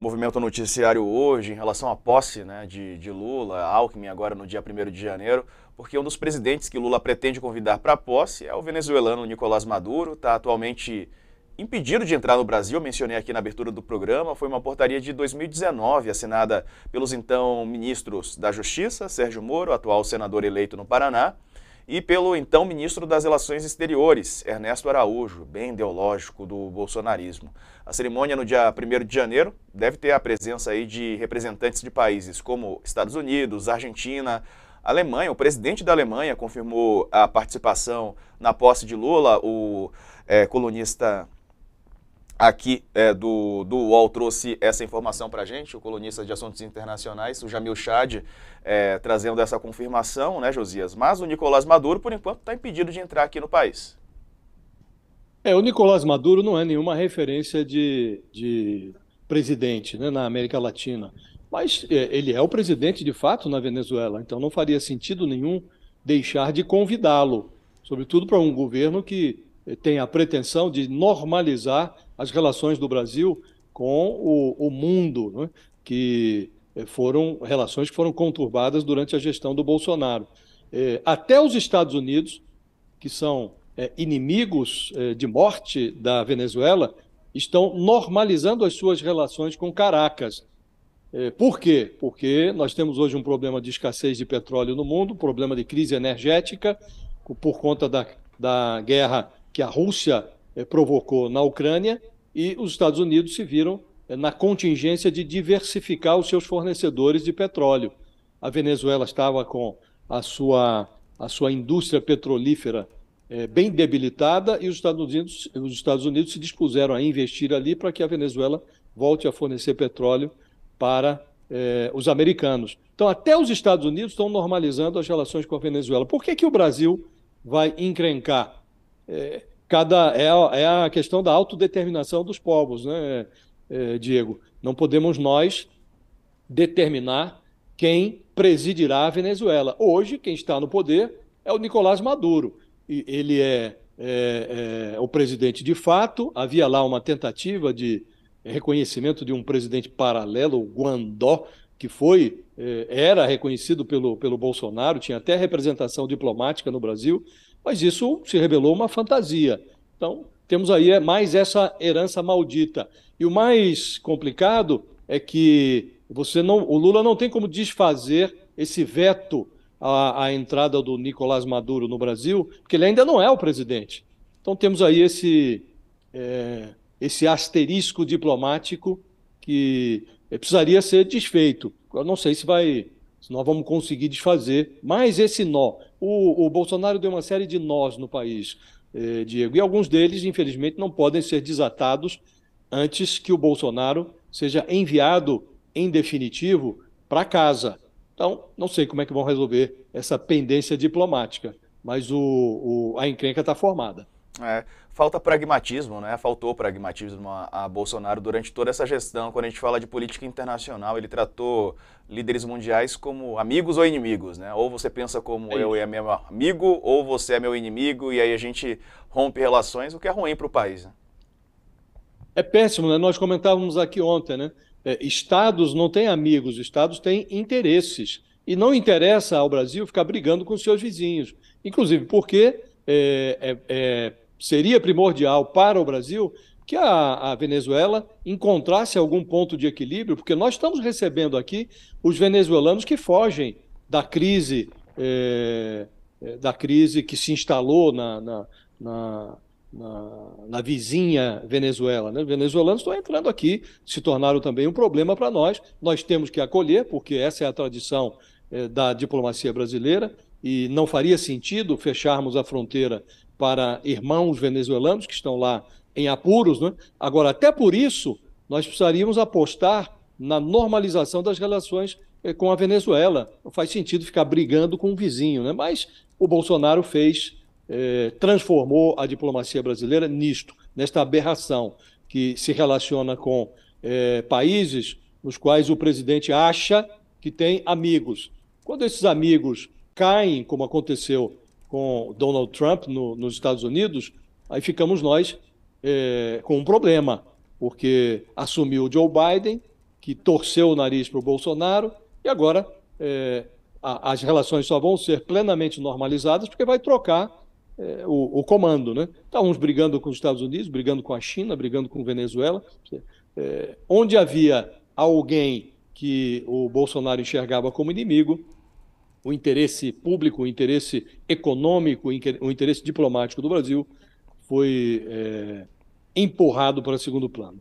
Movimento noticiário hoje em relação à posse, né, de Lula, Alckmin agora no dia 1º de janeiro, porque um dos presidentes que Lula pretende convidar para a posse é o venezuelano Nicolás Maduro, está atualmente impedido de entrar no Brasil. Eu mencionei aqui na abertura do programa, foi uma portaria de 2019 assinada pelos então ministros da Justiça, Sérgio Moro, atual senador eleito no Paraná, e pelo então ministro das Relações Exteriores, Ernesto Araújo, bem ideológico do bolsonarismo. A cerimônia no dia 1º de janeiro deve ter a presença aí de representantes de países como Estados Unidos, Argentina, Alemanha. O presidente da Alemanha confirmou a participação na posse de Lula. O colunista aqui do UOL trouxe essa informação para a gente, o colunista de assuntos internacionais, o Jamil Chad, trazendo essa confirmação, né, Josias? Mas o Nicolás Maduro, por enquanto, está impedido de entrar aqui no país. O Nicolás Maduro não é nenhuma referência de presidente, né, na América Latina, mas ele é o presidente de fato na Venezuela, então não faria sentido nenhum deixar de convidá-lo, sobretudo para um governo que tem a pretensão de normalizar as relações do Brasil com o mundo, né, que foram relações que foram conturbadas durante a gestão do Bolsonaro. Até os Estados Unidos, que são inimigos de morte da Venezuela, estão normalizando as suas relações com Caracas. Por quê? Porque nós temos hoje um problema de escassez de petróleo no mundo, um problema de crise energética, por conta da guerra que a Rússia provocou na Ucrânia, e os Estados Unidos se viram na contingência de diversificar os seus fornecedores de petróleo. A Venezuela estava com a sua indústria petrolífera bem debilitada, e os Estados Unidos se dispuseram a investir ali para que a Venezuela volte a fornecer petróleo para os americanos. Então, até os Estados Unidos estão normalizando as relações com a Venezuela. Por que o Brasil vai encrencar? É a questão da autodeterminação dos povos, né, Diego? Não podemos nós determinar quem presidirá a Venezuela. Hoje, quem está no poder é o Nicolás Maduro. E ele é o presidente de fato. Havia lá uma tentativa de reconhecimento de um presidente paralelo, o Guaidó, que era reconhecido pelo Bolsonaro, tinha até representação diplomática no Brasil, mas isso se revelou uma fantasia. Então, temos aí mais essa herança maldita. E o mais complicado é que o Lula não tem como desfazer esse veto à entrada do Nicolás Maduro no Brasil, porque ele ainda não é o presidente. Então, temos aí esse asterisco diplomático que precisaria ser desfeito. Eu não sei se nós vamos conseguir desfazer mais esse nó. O Bolsonaro deu uma série de nós no país, Diego, e alguns deles, infelizmente, não podem ser desatados antes que o Bolsonaro seja enviado, em definitivo, para casa. Então, não sei como é que vão resolver essa pendência diplomática, mas a encrenca está formada. Falta pragmatismo, né? Faltou pragmatismo a Bolsonaro durante toda essa gestão. Quando a gente fala de política internacional, ele tratou líderes mundiais como amigos ou inimigos, né? Ou você pensa como eu e é meu amigo, ou você é meu inimigo, e aí a gente rompe relações, o que é ruim para o país, né? É péssimo, né? Nós comentávamos aqui ontem, né? Estados não têm amigos, estados têm interesses. E não interessa ao Brasil ficar brigando com seus vizinhos. Inclusive porque seria primordial para o Brasil que a Venezuela encontrasse algum ponto de equilíbrio, porque nós estamos recebendo aqui os venezuelanos que fogem da crise que se instalou na vizinha Venezuela, né? Os venezuelanos estão entrando aqui, se tornaram também um problema para nós. Nós temos que acolher, porque essa é a tradição da diplomacia brasileira, e não faria sentido fecharmos a fronteira para irmãos venezuelanos que estão lá em apuros, né? Agora, até por isso, nós precisaríamos apostar na normalização das relações com a Venezuela. Não faz sentido ficar brigando com um vizinho, né? Mas o Bolsonaro transformou a diplomacia brasileira nesta aberração, que se relaciona com países nos quais o presidente acha que tem amigos. Quando esses amigos caem, como aconteceu com Donald Trump nos Estados Unidos, aí ficamos nós com um problema, porque assumiu o Joe Biden, que torceu o nariz para o Bolsonaro, e agora as relações só vão ser plenamente normalizadas porque vai trocar o comando, né? Tá uns brigando com os Estados Unidos, brigando com a China, brigando com a Venezuela. Onde havia alguém que o Bolsonaro enxergava como inimigo, o interesse público, o interesse econômico, o interesse diplomático do Brasil foi empurrado para segundo plano.